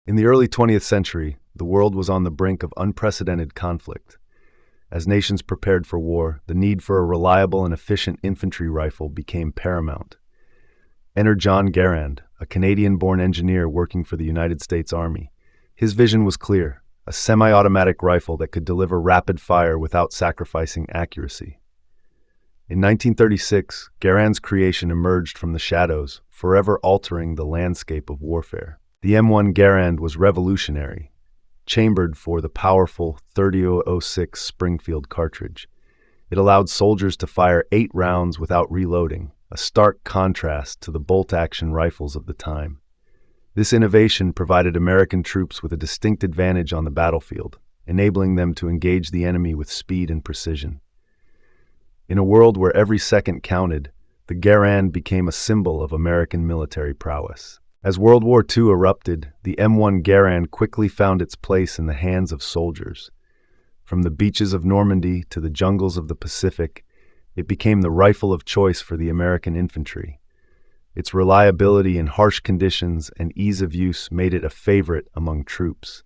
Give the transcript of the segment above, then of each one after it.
In the early 20th century, the world was on the brink of unprecedented conflict. As nations prepared for war, the need for a reliable and efficient infantry rifle became paramount. Enter John Garand, a Canadian-born engineer working for the United States Army. His vision was clear: a semi-automatic rifle that could deliver rapid fire without sacrificing accuracy. In 1936, Garand's creation emerged from the shadows, forever altering the landscape of warfare. The M1 Garand was revolutionary, chambered for the powerful .30-06 Springfield cartridge. It allowed soldiers to fire 8 rounds without reloading, a stark contrast to the bolt-action rifles of the time. This innovation provided American troops with a distinct advantage on the battlefield, enabling them to engage the enemy with speed and precision. In a world where every second counted, the Garand became a symbol of American military prowess. As World War II erupted, the M1 Garand quickly found its place in the hands of soldiers. From the beaches of Normandy to the jungles of the Pacific, it became the rifle of choice for the American infantry. Its reliability in harsh conditions and ease of use made it a favorite among troops.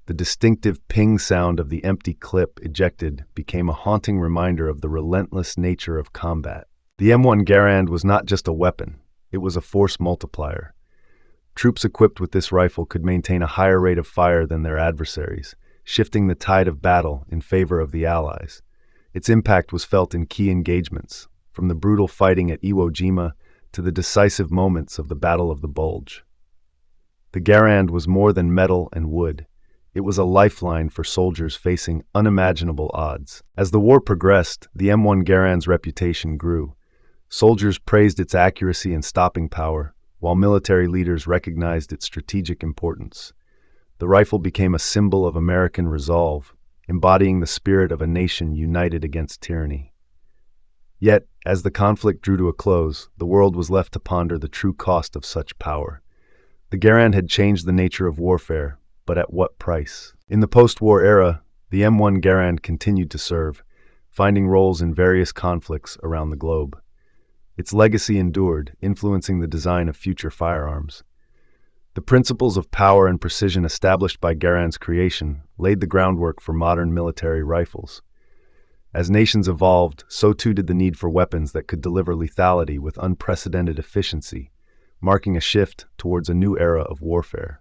The distinctive ping sound of the empty clip ejected became a haunting reminder of the relentless nature of combat. The M1 Garand was not just a weapon, it was a force multiplier. Troops equipped with this rifle could maintain a higher rate of fire than their adversaries, shifting the tide of battle in favor of the Allies. Its impact was felt in key engagements, from the brutal fighting at Iwo Jima to the decisive moments of the Battle of the Bulge. The Garand was more than metal and wood. It was a lifeline for soldiers facing unimaginable odds. As the war progressed, the M1 Garand's reputation grew. Soldiers praised its accuracy and stopping power, while military leaders recognized its strategic importance. The rifle became a symbol of American resolve, embodying the spirit of a nation united against tyranny. Yet, as the conflict drew to a close, the world was left to ponder the true cost of such power. The Garand had changed the nature of warfare, but at what price? In the post-war era, the M1 Garand continued to serve, finding roles in various conflicts around the globe. Its legacy endured, influencing the design of future firearms. The principles of power and precision established by Garand's creation laid the groundwork for modern military rifles. As nations evolved, so too did the need for weapons that could deliver lethality with unprecedented efficiency, marking a shift towards a new era of warfare.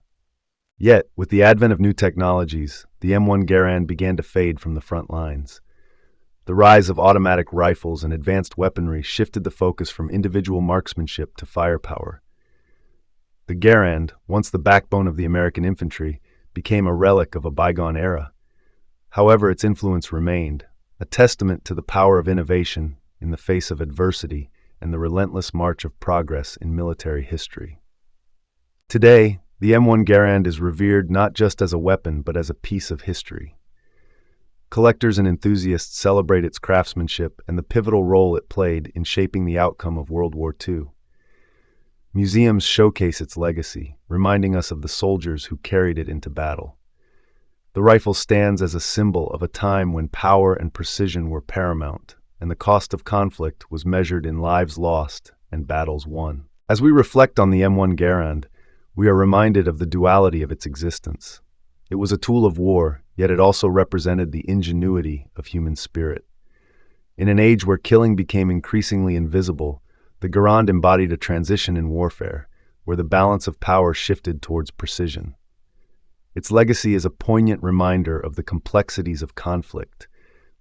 Yet, with the advent of new technologies, the M1 Garand began to fade from the front lines. The rise of automatic rifles and advanced weaponry shifted the focus from individual marksmanship to firepower. The Garand, once the backbone of the American infantry, became a relic of a bygone era. However, its influence remained, a testament to the power of innovation in the face of adversity and the relentless march of progress in military history. Today, the M1 Garand is revered not just as a weapon but as a piece of history. Collectors and enthusiasts celebrate its craftsmanship and the pivotal role it played in shaping the outcome of World War II. Museums showcase its legacy, reminding us of the soldiers who carried it into battle. The rifle stands as a symbol of a time when power and precision were paramount, and the cost of conflict was measured in lives lost and battles won. As we reflect on the M1 Garand, we are reminded of the duality of its existence. It was a tool of war, yet it also represented the ingenuity of human spirit. In an age where killing became increasingly invisible, the Garand embodied a transition in warfare, where the balance of power shifted towards precision. Its legacy is a poignant reminder of the complexities of conflict,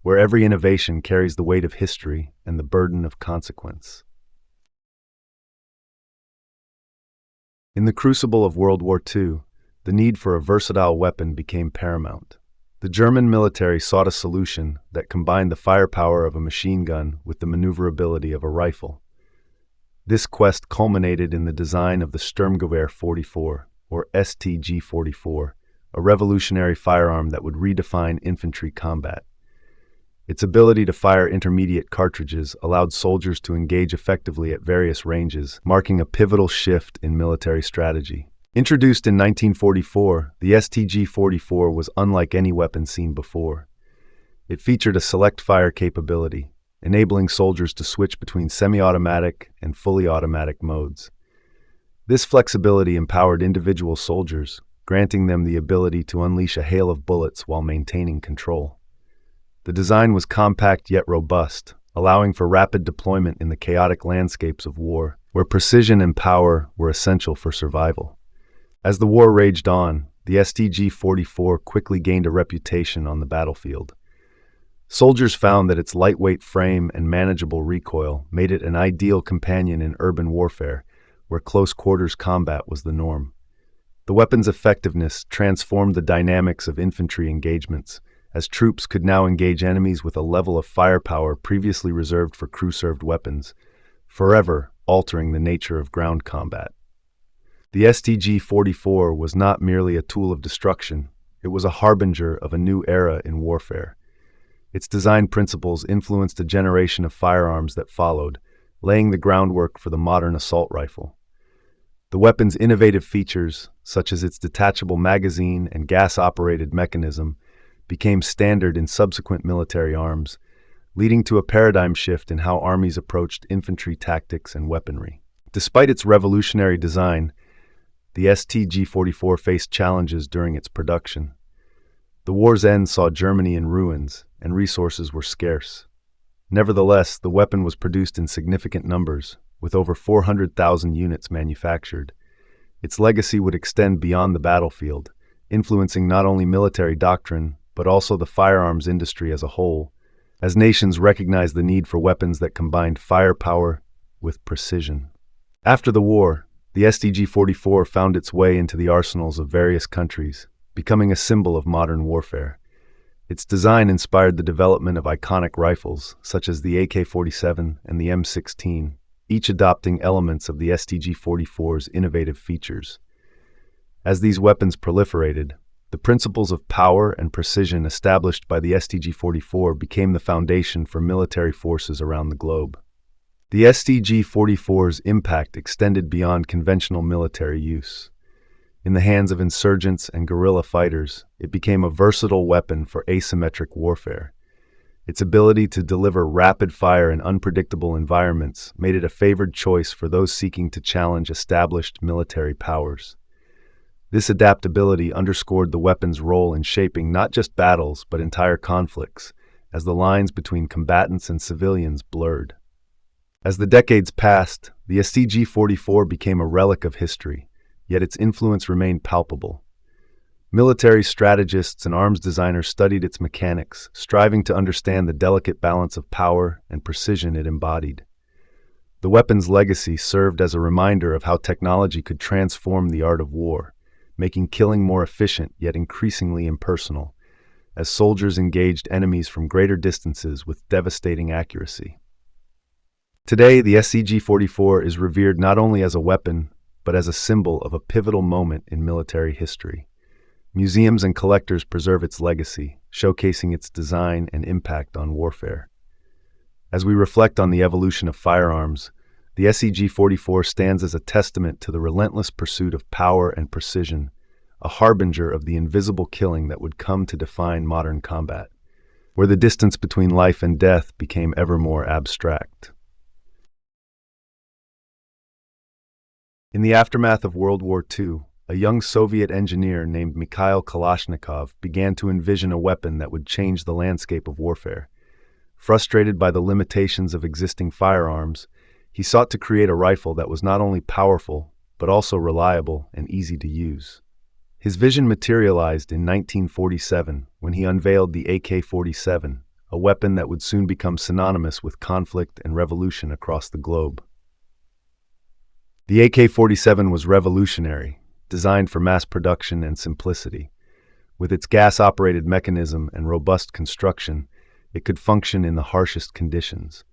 where every innovation carries the weight of history and the burden of consequence. In the crucible of World War II, the need for a versatile weapon became paramount. The German military sought a solution that combined the firepower of a machine gun with the maneuverability of a rifle. This quest culminated in the design of the Sturmgewehr 44, or STG-44, a revolutionary firearm that would redefine infantry combat. Its ability to fire intermediate cartridges allowed soldiers to engage effectively at various ranges, marking a pivotal shift in military strategy. Introduced in 1944, the STG-44 was unlike any weapon seen before. It featured a select-fire capability, enabling soldiers to switch between semi-automatic and fully automatic modes. This flexibility empowered individual soldiers, granting them the ability to unleash a hail of bullets while maintaining control. The design was compact yet robust, allowing for rapid deployment in the chaotic landscapes of war, where precision and power were essential for survival. As the war raged on, the STG-44 quickly gained a reputation on the battlefield. Soldiers found that its lightweight frame and manageable recoil made it an ideal companion in urban warfare, where close-quarters combat was the norm. The weapon's effectiveness transformed the dynamics of infantry engagements, as troops could now engage enemies with a level of firepower previously reserved for crew-served weapons, forever altering the nature of ground combat. The STG-44 was not merely a tool of destruction, it was a harbinger of a new era in warfare. Its design principles influenced a generation of firearms that followed, laying the groundwork for the modern assault rifle. The weapon's innovative features, such as its detachable magazine and gas-operated mechanism, became standard in subsequent military arms, leading to a paradigm shift in how armies approached infantry tactics and weaponry. Despite its revolutionary design, the STG-44 faced challenges during its production. The war's end saw Germany in ruins, and resources were scarce. Nevertheless, the weapon was produced in significant numbers, with over 400,000 units manufactured. Its legacy would extend beyond the battlefield, influencing not only military doctrine, but also the firearms industry as a whole, as nations recognized the need for weapons that combined firepower with precision. After the war, the STG-44 found its way into the arsenals of various countries, becoming a symbol of modern warfare. Its design inspired the development of iconic rifles, such as the AK-47 and the M16, each adopting elements of the STG-44's innovative features. As these weapons proliferated, the principles of power and precision established by the STG-44 became the foundation for military forces around the globe. The STG-44's impact extended beyond conventional military use. In the hands of insurgents and guerrilla fighters, it became a versatile weapon for asymmetric warfare. Its ability to deliver rapid fire in unpredictable environments made it a favored choice for those seeking to challenge established military powers. This adaptability underscored the weapon's role in shaping not just battles but entire conflicts, as the lines between combatants and civilians blurred. As the decades passed, the STG-44 became a relic of history, yet its influence remained palpable. Military strategists and arms designers studied its mechanics, striving to understand the delicate balance of power and precision it embodied. The weapon's legacy served as a reminder of how technology could transform the art of war, making killing more efficient yet increasingly impersonal, as soldiers engaged enemies from greater distances with devastating accuracy. Today, the STG-44 is revered not only as a weapon, but as a symbol of a pivotal moment in military history. Museums and collectors preserve its legacy, showcasing its design and impact on warfare. As we reflect on the evolution of firearms, the STG-44 stands as a testament to the relentless pursuit of power and precision, a harbinger of the invisible killing that would come to define modern combat, where the distance between life and death became ever more abstract. In the aftermath of World War II, a young Soviet engineer named Mikhail Kalashnikov began to envision a weapon that would change the landscape of warfare. Frustrated by the limitations of existing firearms, he sought to create a rifle that was not only powerful, but also reliable and easy to use. His vision materialized in 1947 when he unveiled the AK-47, a weapon that would soon become synonymous with conflict and revolution across the globe. The AK-47 was revolutionary, designed for mass production and simplicity. With its gas-operated mechanism and robust construction, it could function in the harshest conditions.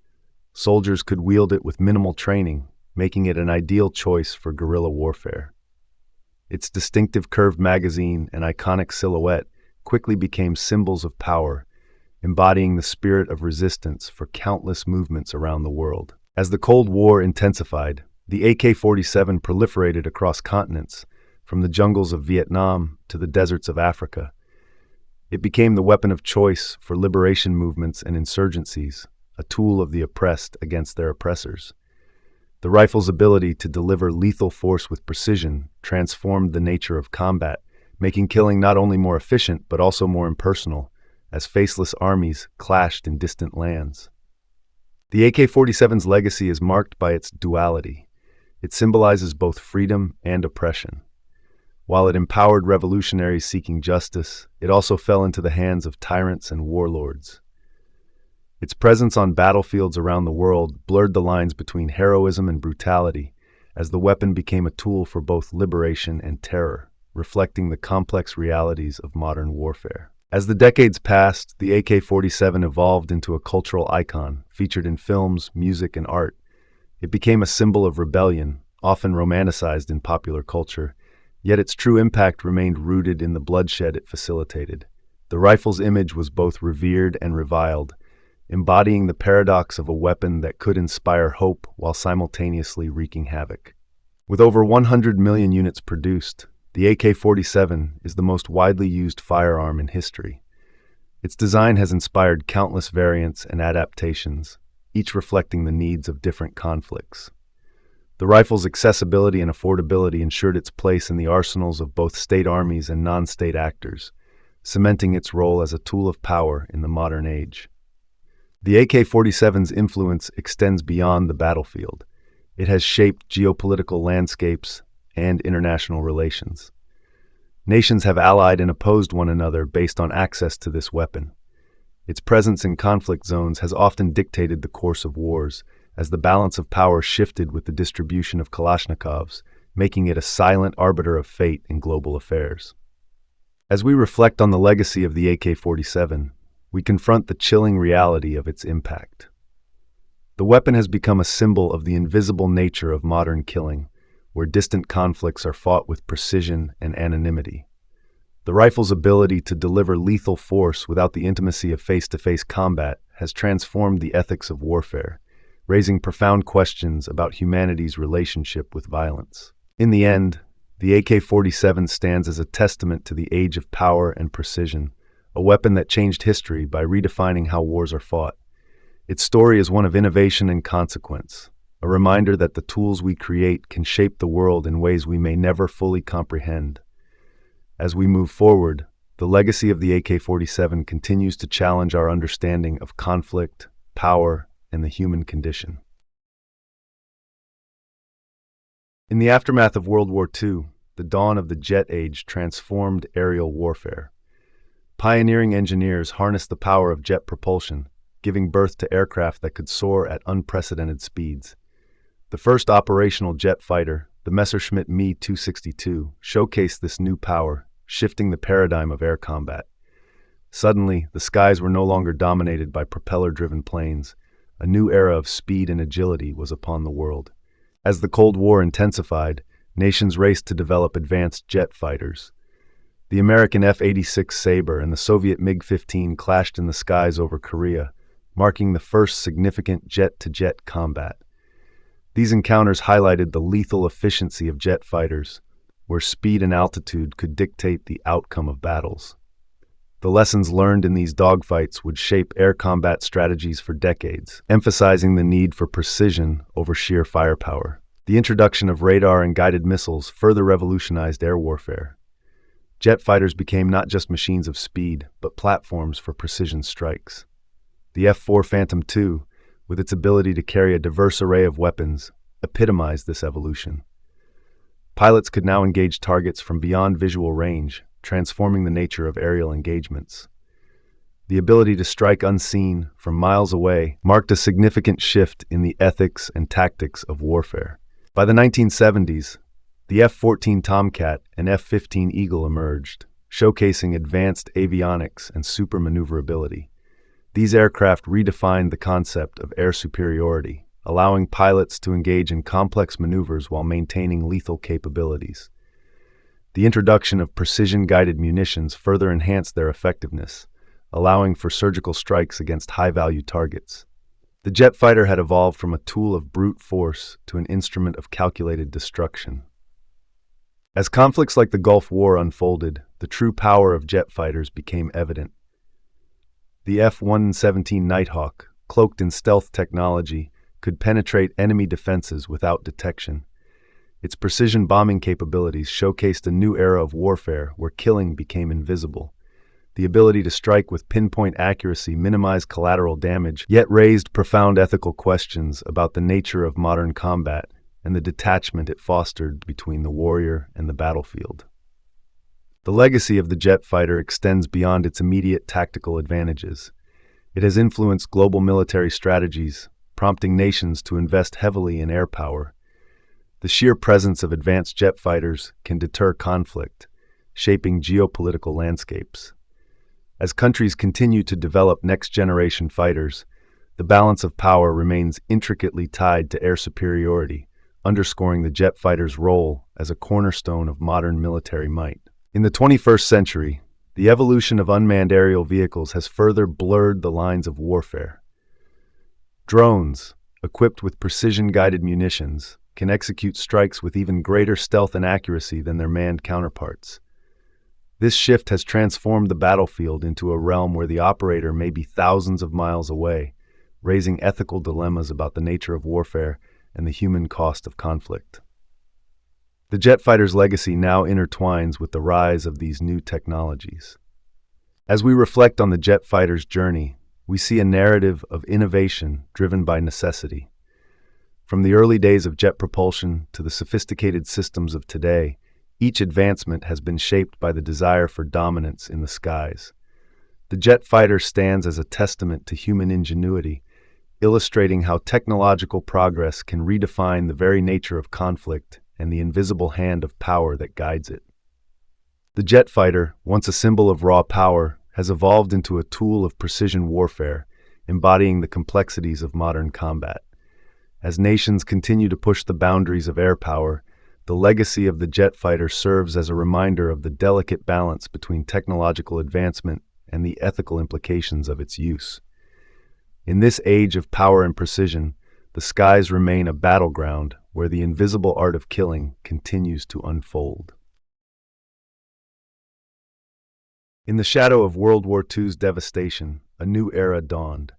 Soldiers could wield it with minimal training, making it an ideal choice for guerrilla warfare. Its distinctive curved magazine and iconic silhouette quickly became symbols of power, embodying the spirit of resistance for countless movements around the world. As the Cold War intensified, the AK-47 proliferated across continents, from the jungles of Vietnam to the deserts of Africa. It became the weapon of choice for liberation movements and insurgencies, a tool of the oppressed against their oppressors. The rifle's ability to deliver lethal force with precision transformed the nature of combat, making killing not only more efficient but also more impersonal, as faceless armies clashed in distant lands. The AK-47's legacy is marked by its duality. It symbolizes both freedom and oppression. While it empowered revolutionaries seeking justice, it also fell into the hands of tyrants and warlords. Its presence on battlefields around the world blurred the lines between heroism and brutality, as the weapon became a tool for both liberation and terror, reflecting the complex realities of modern warfare. As the decades passed, the AK-47 evolved into a cultural icon, featured in films, music, and art. It became a symbol of rebellion, often romanticized in popular culture, yet its true impact remained rooted in the bloodshed it facilitated. The rifle's image was both revered and reviled, embodying the paradox of a weapon that could inspire hope while simultaneously wreaking havoc. With over 100 million units produced, the AK-47 is the most widely used firearm in history. Its design has inspired countless variants and adaptations, each reflecting the needs of different conflicts. The rifle's accessibility and affordability ensured its place in the arsenals of both state armies and non-state actors, cementing its role as a tool of power in the modern age. The AK-47's influence extends beyond the battlefield. It has shaped geopolitical landscapes and international relations. Nations have allied and opposed one another based on access to this weapon. Its presence in conflict zones has often dictated the course of wars, as the balance of power shifted with the distribution of Kalashnikovs, making it a silent arbiter of fate in global affairs. As we reflect on the legacy of the AK-47, we confront the chilling reality of its impact. The weapon has become a symbol of the invisible nature of modern killing, where distant conflicts are fought with precision and anonymity. The rifle's ability to deliver lethal force without the intimacy of face-to-face combat has transformed the ethics of warfare, raising profound questions about humanity's relationship with violence. In the end, the AK-47 stands as a testament to the age of power and precision, a weapon that changed history by redefining how wars are fought. Its story is one of innovation and consequence, a reminder that the tools we create can shape the world in ways we may never fully comprehend. As we move forward, the legacy of the AK-47 continues to challenge our understanding of conflict, power, and the human condition. In the aftermath of World War II, the dawn of the jet age transformed aerial warfare. Pioneering engineers harnessed the power of jet propulsion, giving birth to aircraft that could soar at unprecedented speeds. The first operational jet fighter, the Messerschmitt Me 262, showcased this new power, shifting the paradigm of air combat. Suddenly, the skies were no longer dominated by propeller-driven planes. A new era of speed and agility was upon the world. As the Cold War intensified, nations raced to develop advanced jet fighters. The American F-86 Sabre and the Soviet MiG-15 clashed in the skies over Korea, marking the first significant jet-to-jet combat. These encounters highlighted the lethal efficiency of jet fighters, where speed and altitude could dictate the outcome of battles. The lessons learned in these dogfights would shape air combat strategies for decades, emphasizing the need for precision over sheer firepower. The introduction of radar and guided missiles further revolutionized air warfare. Jet fighters became not just machines of speed, but platforms for precision strikes. The F-4 Phantom II, with its ability to carry a diverse array of weapons, epitomized this evolution. Pilots could now engage targets from beyond visual range, transforming the nature of aerial engagements. The ability to strike unseen from miles away marked a significant shift in the ethics and tactics of warfare. By the 1970s, the F-14 Tomcat and F-15 Eagle emerged, showcasing advanced avionics and super maneuverability. These aircraft redefined the concept of air superiority, allowing pilots to engage in complex maneuvers while maintaining lethal capabilities. The introduction of precision-guided munitions further enhanced their effectiveness, allowing for surgical strikes against high-value targets. The jet fighter had evolved from a tool of brute force to an instrument of calculated destruction. As conflicts like the Gulf War unfolded, the true power of jet fighters became evident. The F-117 Nighthawk, cloaked in stealth technology, could penetrate enemy defenses without detection. Its precision bombing capabilities showcased a new era of warfare where killing became invisible. The ability to strike with pinpoint accuracy minimized collateral damage, yet raised profound ethical questions about the nature of modern combat and the detachment it fostered between the warrior and the battlefield. The legacy of the jet fighter extends beyond its immediate tactical advantages. It has influenced global military strategies, prompting nations to invest heavily in air power. The sheer presence of advanced jet fighters can deter conflict, shaping geopolitical landscapes. As countries continue to develop next-generation fighters, the balance of power remains intricately tied to air superiority, underscoring the jet fighter's role as a cornerstone of modern military might. In the 21st century, the evolution of unmanned aerial vehicles has further blurred the lines of warfare. Drones, equipped with precision-guided munitions, can execute strikes with even greater stealth and accuracy than their manned counterparts. This shift has transformed the battlefield into a realm where the operator may be thousands of miles away, raising ethical dilemmas about the nature of warfare and the human cost of conflict. The jet fighter's legacy now intertwines with the rise of these new technologies. As we reflect on the jet fighter's journey, we see a narrative of innovation driven by necessity. From the early days of jet propulsion to the sophisticated systems of today, each advancement has been shaped by the desire for dominance in the skies. The jet fighter stands as a testament to human ingenuity, illustrating how technological progress can redefine the very nature of conflict and the invisible hand of power that guides it. The jet fighter, once a symbol of raw power, has evolved into a tool of precision warfare, embodying the complexities of modern combat. As nations continue to push the boundaries of air power, the legacy of the jet fighter serves as a reminder of the delicate balance between technological advancement and the ethical implications of its use. In this age of power and precision, the skies remain a battleground where the invisible art of killing continues to unfold. In the shadow of World War II's devastation, a new era dawned.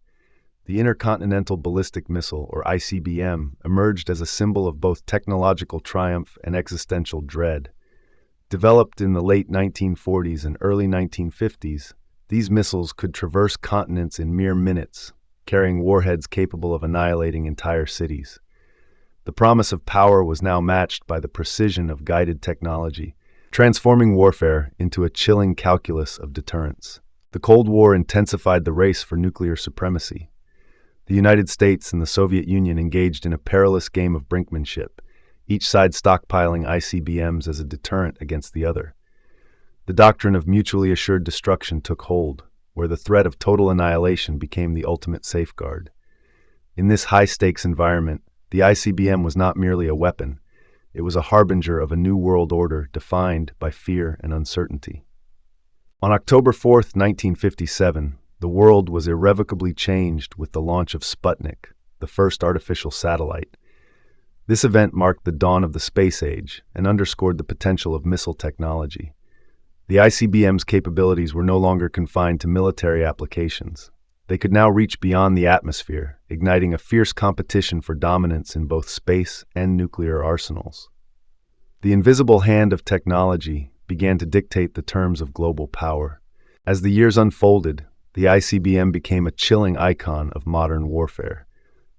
The Intercontinental Ballistic Missile, or ICBM, emerged as a symbol of both technological triumph and existential dread. Developed in the late 1940s and early 1950s, these missiles could traverse continents in mere minutes, carrying warheads capable of annihilating entire cities. The promise of power was now matched by the precision of guided technology, transforming warfare into a chilling calculus of deterrence. The Cold War intensified the race for nuclear supremacy. The United States and the Soviet Union engaged in a perilous game of brinkmanship, each side stockpiling ICBMs as a deterrent against the other. The doctrine of mutually assured destruction took hold, where the threat of total annihilation became the ultimate safeguard. In this high-stakes environment, the ICBM was not merely a weapon, it was a harbinger of a new world order defined by fear and uncertainty. On October 4, 1957, the world was irrevocably changed with the launch of Sputnik, the first artificial satellite. This event marked the dawn of the space age and underscored the potential of missile technology. The ICBM's capabilities were no longer confined to military applications. They could now reach beyond the atmosphere, igniting a fierce competition for dominance in both space and nuclear arsenals. The invisible hand of technology began to dictate the terms of global power. As the years unfolded, the ICBM became a chilling icon of modern warfare.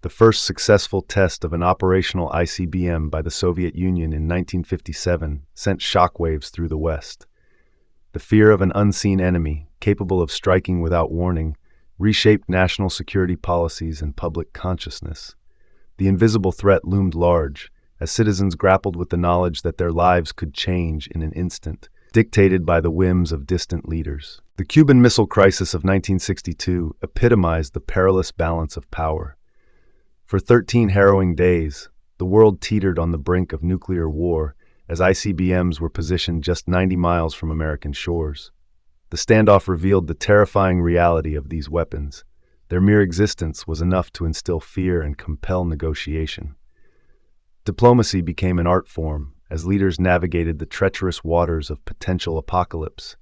The first successful test of an operational ICBM by the Soviet Union in 1957 sent shockwaves through the West. The fear of an unseen enemy, capable of striking without warning, reshaped national security policies and public consciousness. The invisible threat loomed large, as citizens grappled with the knowledge that their lives could change in an instant, dictated by the whims of distant leaders. The Cuban Missile Crisis of 1962 epitomized the perilous balance of power. For 13 harrowing days, the world teetered on the brink of nuclear war as ICBMs were positioned just 90 miles from American shores. The standoff revealed the terrifying reality of these weapons. Their mere existence was enough to instill fear and compel negotiation. Diplomacy became an art form as leaders navigated the treacherous waters of potential apocalypse,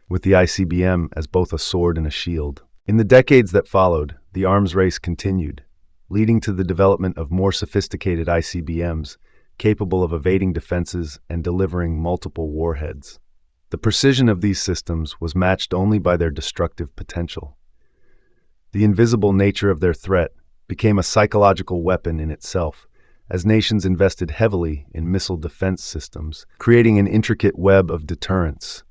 with the ICBM as both a sword and a shield. In the decades that followed, the arms race continued, leading to the development of more sophisticated ICBMs capable of evading defenses and delivering multiple warheads. The precision of these systems was matched only by their destructive potential. The invisible nature of their threat became a psychological weapon in itself, as nations invested heavily in missile defense systems, creating an intricate web of deterrence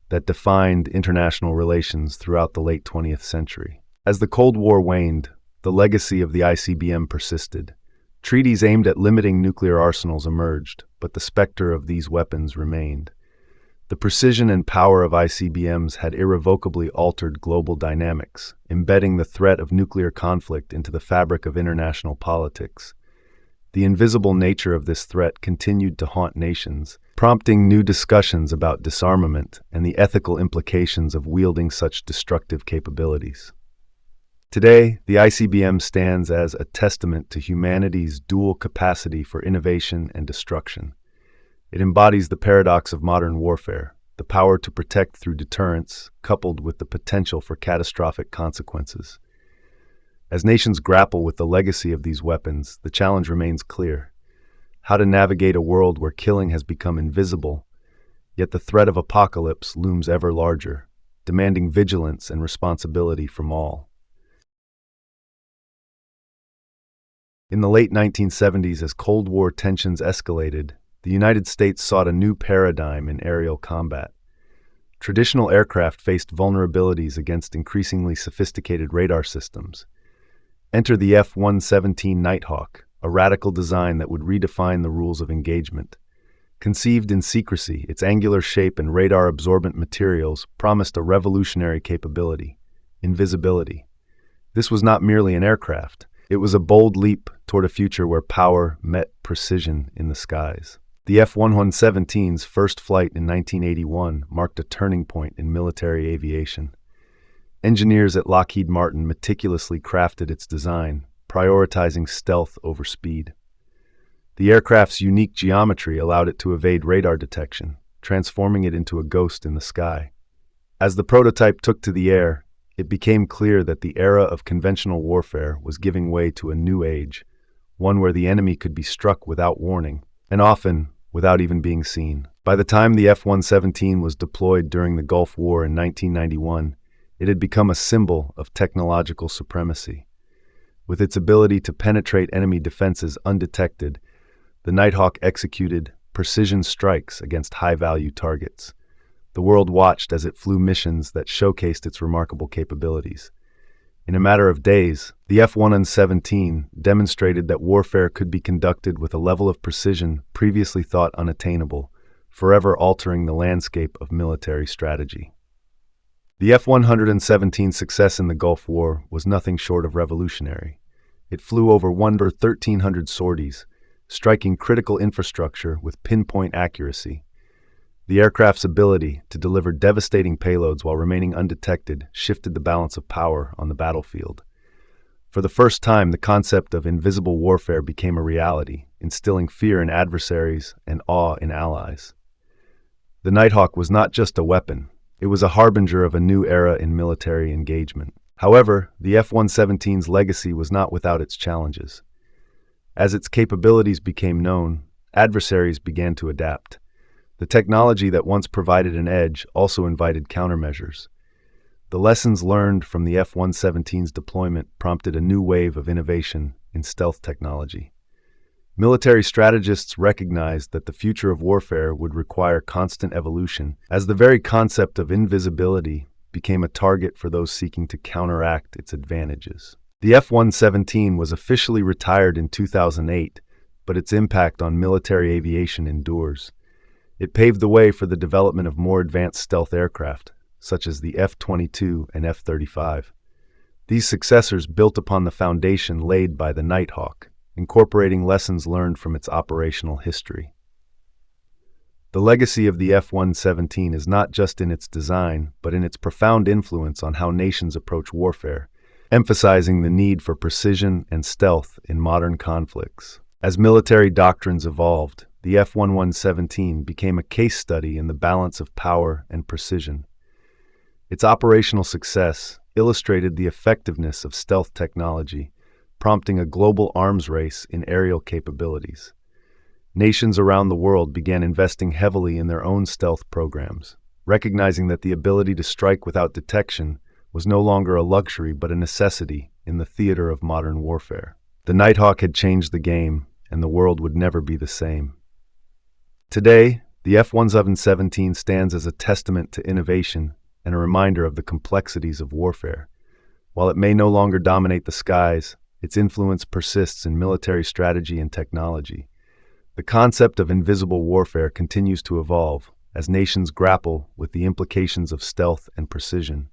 that defined international relations throughout the late 20th century. As the Cold War waned, the legacy of the ICBM persisted. Treaties aimed at limiting nuclear arsenals emerged, but the specter of these weapons remained. The precision and power of ICBMs had irrevocably altered global dynamics, embedding the threat of nuclear conflict into the fabric of international politics. The invisible nature of this threat continued to haunt nations, prompting new discussions about disarmament and the ethical implications of wielding such destructive capabilities. Today, the ICBM stands as a testament to humanity's dual capacity for innovation and destruction. It embodies the paradox of modern warfare, the power to protect through deterrence, coupled with the potential for catastrophic consequences. As nations grapple with the legacy of these weapons, the challenge remains clear: how to navigate a world where killing has become invisible, yet the threat of apocalypse looms ever larger, demanding vigilance and responsibility from all. In the late 1970s, as Cold War tensions escalated, the United States sought a new paradigm in aerial combat. Traditional aircraft faced vulnerabilities against increasingly sophisticated radar systems. Enter the F-117 Nighthawk, a radical design that would redefine the rules of engagement. Conceived in secrecy, its angular shape and radar-absorbent materials promised a revolutionary capability: invisibility. This was not merely an aircraft. It was a bold leap toward a future where power met precision in the skies. The F-117's first flight in 1981 marked a turning point in military aviation. Engineers at Lockheed Martin meticulously crafted its design, prioritizing stealth over speed. The aircraft's unique geometry allowed it to evade radar detection, transforming it into a ghost in the sky. As the prototype took to the air, it became clear that the era of conventional warfare was giving way to a new age, one where the enemy could be struck without warning, and often without even being seen. By the time the F-117 was deployed during the Gulf War in 1991, it had become a symbol of technological supremacy. With its ability to penetrate enemy defenses undetected, the Nighthawk executed precision strikes against high-value targets. The world watched as it flew missions that showcased its remarkable capabilities. In a matter of days, the F-117 demonstrated that warfare could be conducted with a level of precision previously thought unattainable, forever altering the landscape of military strategy. The F-117's success in the Gulf War was nothing short of revolutionary. It flew over 1,300 sorties, striking critical infrastructure with pinpoint accuracy. The aircraft's ability to deliver devastating payloads while remaining undetected shifted the balance of power on the battlefield. For the first time, the concept of invisible warfare became a reality, instilling fear in adversaries and awe in allies. The Nighthawk was not just a weapon, it was a harbinger of a new era in military engagement. However, the F-117's legacy was not without its challenges. As its capabilities became known, adversaries began to adapt. The technology that once provided an edge also invited countermeasures. The lessons learned from the F-117's deployment prompted a new wave of innovation in stealth technology. Military strategists recognized that the future of warfare would require constant evolution, as the very concept of invisibility became a target for those seeking to counteract its advantages. The F-117 was officially retired in 2008, but its impact on military aviation endures. It paved the way for the development of more advanced stealth aircraft, such as the F-22 and F-35. These successors built upon the foundation laid by the Nighthawk, incorporating lessons learned from its operational history. The legacy of the F-117 is not just in its design, but in its profound influence on how nations approach warfare, emphasizing the need for precision and stealth in modern conflicts. As military doctrines evolved, the F-117 became a case study in the balance of power and precision. Its operational success illustrated the effectiveness of stealth technology, prompting a global arms race in aerial capabilities. nations around the world began investing heavily in their own stealth programs, recognizing that the ability to strike without detection was no longer a luxury but a necessity in the theater of modern warfare. The Nighthawk had changed the game, and the world would never be the same. Today, the F-117 stands as a testament to innovation and a reminder of the complexities of warfare. While it may no longer dominate the skies, its influence persists in military strategy and technology. The concept of invisible warfare continues to evolve as nations grapple with the implications of stealth and precision.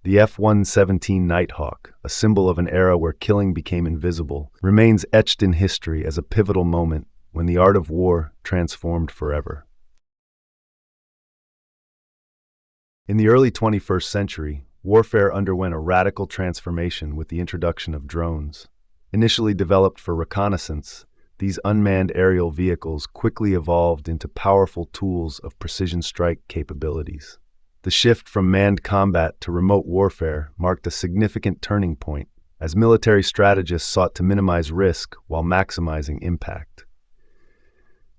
The F-117 Nighthawk, a symbol of an era where killing became invisible, remains etched in history as a pivotal moment when the art of war transformed forever. In the early 21st century, warfare underwent a radical transformation with the introduction of drones. Initially developed for reconnaissance, these unmanned aerial vehicles quickly evolved into powerful tools of precision strike capabilities. The shift from manned combat to remote warfare marked a significant turning point as military strategists sought to minimize risk while maximizing impact.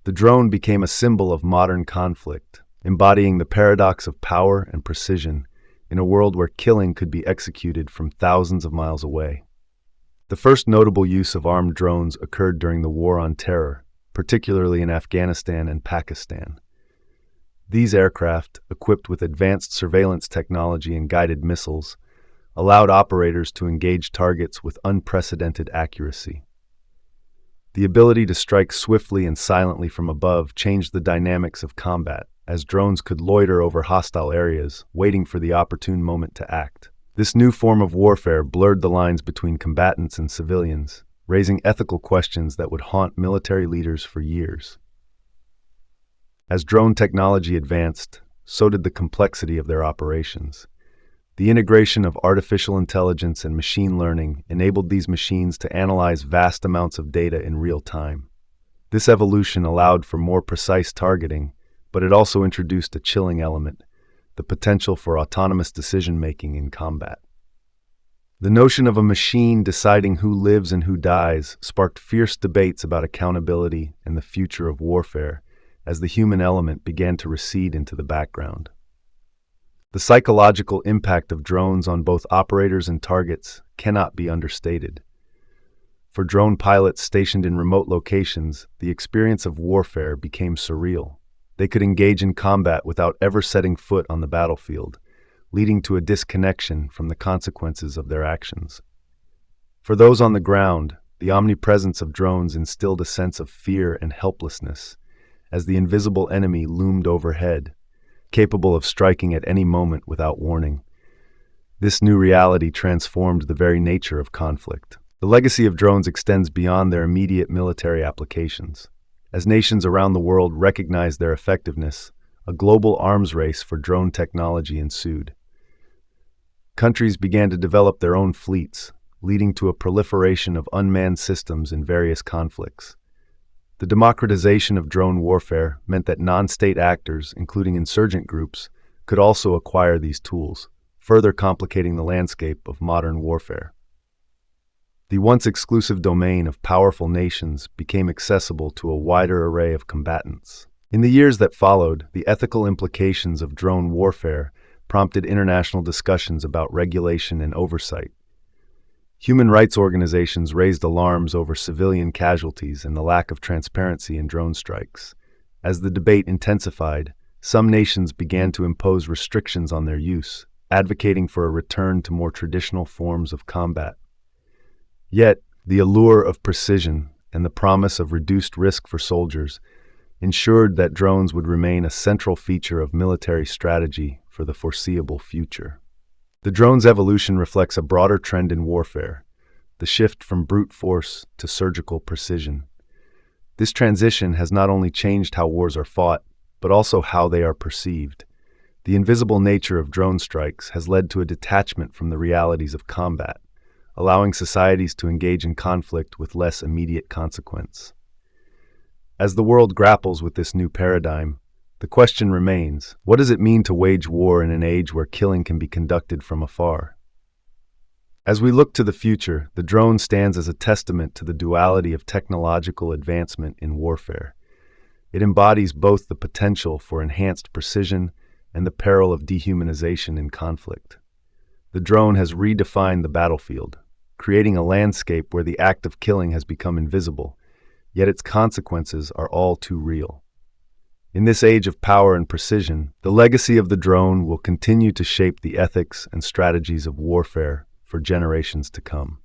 The drone became a symbol of modern conflict, embodying the paradox of power and precision in a world where killing could be executed from thousands of miles away. The first notable use of armed drones occurred during the War on Terror, particularly in Afghanistan and Pakistan. These aircraft, equipped with advanced surveillance technology and guided missiles, allowed operators to engage targets with unprecedented accuracy. The ability to strike swiftly and silently from above changed the dynamics of combat, as drones could loiter over hostile areas, waiting for the opportune moment to act. This new form of warfare blurred the lines between combatants and civilians, raising ethical questions that would haunt military leaders for years. As drone technology advanced, so did the complexity of their operations. The integration of artificial intelligence and machine learning enabled these machines to analyze vast amounts of data in real time. This evolution allowed for more precise targeting, but it also introduced a chilling element: the potential for autonomous decision-making in combat. The notion of a machine deciding who lives and who dies sparked fierce debates about accountability and the future of warfare, as the human element began to recede into the background. The psychological impact of drones on both operators and targets cannot be understated. For drone pilots stationed in remote locations, the experience of warfare became surreal. They could engage in combat without ever setting foot on the battlefield, leading to a disconnection from the consequences of their actions. For those on the ground, the omnipresence of drones instilled a sense of fear and helplessness, as the invisible enemy loomed overhead, capable of striking at any moment without warning. This new reality transformed the very nature of conflict. The legacy of drones extends beyond their immediate military applications. As nations around the world recognized their effectiveness, a global arms race for drone technology ensued. Countries began to develop their own fleets, leading to a proliferation of unmanned systems in various conflicts. The democratization of drone warfare meant that non-state actors, including insurgent groups, could also acquire these tools, further complicating the landscape of modern warfare. The once exclusive domain of powerful nations became accessible to a wider array of combatants. In the years that followed, the ethical implications of drone warfare prompted international discussions about regulation and oversight. Human rights organizations raised alarms over civilian casualties and the lack of transparency in drone strikes. As the debate intensified, some nations began to impose restrictions on their use, advocating for a return to more traditional forms of combat. Yet, the allure of precision and the promise of reduced risk for soldiers ensured that drones would remain a central feature of military strategy for the foreseeable future. The drone's evolution reflects a broader trend in warfare: the shift from brute force to surgical precision. This transition has not only changed how wars are fought, but also how they are perceived. The invisible nature of drone strikes has led to a detachment from the realities of combat, allowing societies to engage in conflict with less immediate consequence. As the world grapples with this new paradigm, the question remains: what does it mean to wage war in an age where killing can be conducted from afar? As we look to the future, the drone stands as a testament to the duality of technological advancement in warfare. It embodies both the potential for enhanced precision and the peril of dehumanization in conflict. The drone has redefined the battlefield, creating a landscape where the act of killing has become invisible, yet its consequences are all too real. In this age of power and precision, the legacy of the drone will continue to shape the ethics and strategies of warfare for generations to come.